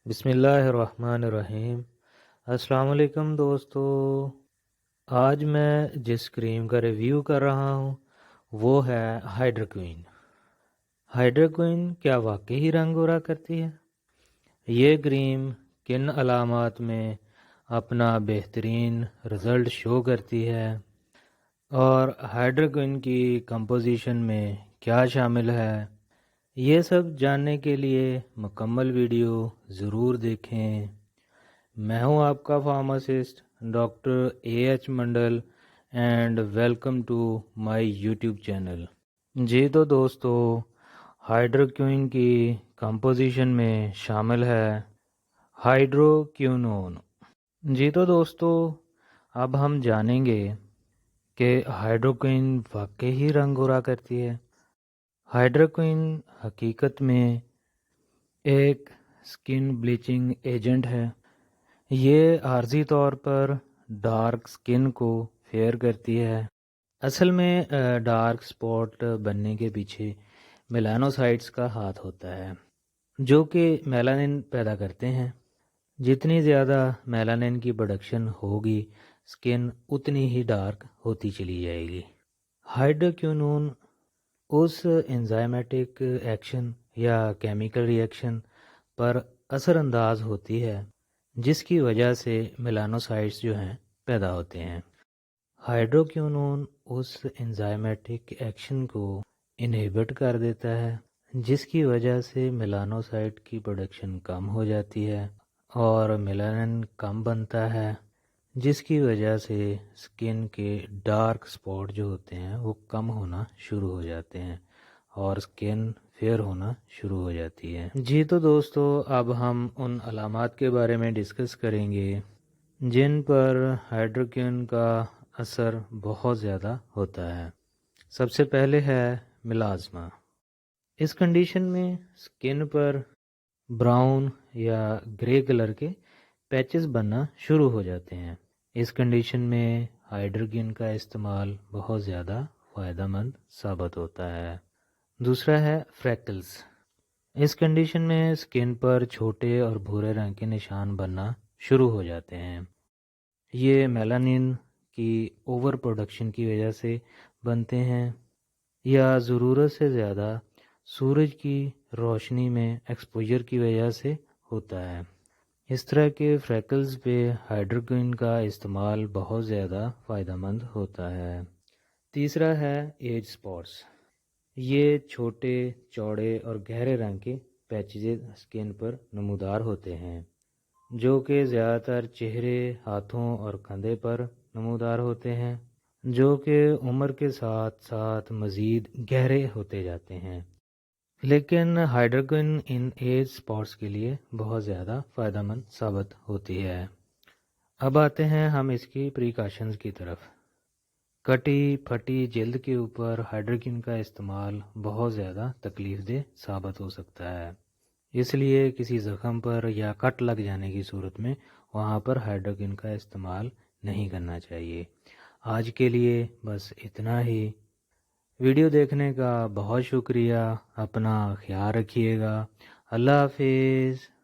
بسم اللہ الرحمن الرحیم۔ السلام علیکم دوستو، آج میں جس کریم کا ریویو کر رہا ہوں وہ ہے ہائیڈروکوئن۔ ہائیڈروکوئن کیا واقعی رنگ گورا کرتی ہے؟ یہ کریم کن علامات میں اپنا بہترین رزلٹ شو کرتی ہے اور ہائیڈروکوئن کی کمپوزیشن میں کیا شامل ہے، یہ سب جاننے کے لیے مکمل ویڈیو ضرور دیکھیں۔ میں ہوں آپ کا pharmacist doctor AH Mandal and welcome to my YouTube channel. جی تو دوستو، ہائیڈروکوئن کی کمپوزیشن میں شامل ہے ہائیڈروکینون۔ جی تو دوستو، اب ہم جانیں گے کہ ہائیڈروکوئن واقعی رنگ گورا کرتی ہے۔ ہائیڈروکوئن حقیقت میں ایک سکن بلیچنگ ایجنٹ ہے۔ یہ عارضی طور پر ڈارک سکن کو فیئر کرتی ہے۔ اصل میں ڈارک سپاٹ بننے کے پیچھے میلانوسائٹس کا ہاتھ ہوتا ہے، جو کہ میلانن پیدا کرتے ہیں۔ جتنی زیادہ میلانن کی پروڈکشن ہوگی، سکن اتنی ہی ڈارک ہوتی چلی جائے گی۔ ہائیڈروکینون اس انزائمیٹک ایکشن یا کیمیکل ری ایکشن پر اثر انداز ہوتی ہے جس کی وجہ سے میلانوسائٹس جو ہیں پیدا ہوتے ہیں۔ ہائیڈروکینون اس انزائمیٹک ایکشن کو انہیبٹ کر دیتا ہے، جس کی وجہ سے میلانوسائٹ کی پروڈکشن کم ہو جاتی ہے اور میلانن کم بنتا ہے، جس کی وجہ سے سکن کے ڈارک سپاٹ جو ہوتے ہیں وہ کم ہونا شروع ہو جاتے ہیں اور سکن فیئر ہونا شروع ہو جاتی ہے۔ جی تو دوستو، اب ہم ان علامات کے بارے میں ڈسکس کریں گے جن پر ہائیڈروکوئن کا اثر بہت زیادہ ہوتا ہے۔ سب سے پہلے ہے ملازمہ۔ اس کنڈیشن میں سکن پر براؤن یا گرے کلر کے پیچز بننا شروع ہو جاتے ہیں۔ اس کنڈیشن میں ہائیڈروکوئن کا استعمال بہت زیادہ فائدہ مند ثابت ہوتا ہے۔ دوسرا ہے فریکلز۔ اس کنڈیشن میں سکن پر چھوٹے اور بھورے رنگ کے نشان بننا شروع ہو جاتے ہیں۔ یہ میلانن کی اوور پروڈکشن کی وجہ سے بنتے ہیں یا ضرورت سے زیادہ سورج کی روشنی میں ایکسپوجر کی وجہ سے ہوتا ہے۔ اس طرح کے فریکلز پہ ہائیڈروکوئن کا استعمال بہت زیادہ فائدہ مند ہوتا ہے۔ تیسرا ہے ایج سپاٹس۔ یہ چھوٹے، چوڑے اور گہرے رنگ کے پیچز سکن پر نمودار ہوتے ہیں، جو کہ زیادہ تر چہرے، ہاتھوں اور کندھے پر نمودار ہوتے ہیں، جو کہ عمر کے ساتھ ساتھ مزید گہرے ہوتے جاتے ہیں۔ لیکن ہائیڈروکوئن ان ایج سپاٹس کے لیے بہت زیادہ فائدہ مند ثابت ہوتی ہے۔ اب آتے ہیں ہم اس کی پریکاشنز کی طرف۔ کٹی پھٹی جلد کے اوپر ہائیڈروکوئن کا استعمال بہت زیادہ تکلیف دہ ثابت ہو سکتا ہے، اس لیے کسی زخم پر یا کٹ لگ جانے کی صورت میں وہاں پر ہائیڈروکوئن کا استعمال نہیں کرنا چاہیے۔ آج کے لیے بس اتنا ہی۔ ویڈیو دیکھنے کا بہت شکریہ، اپنا خیال رکھیے گا۔ اللہ حافظ۔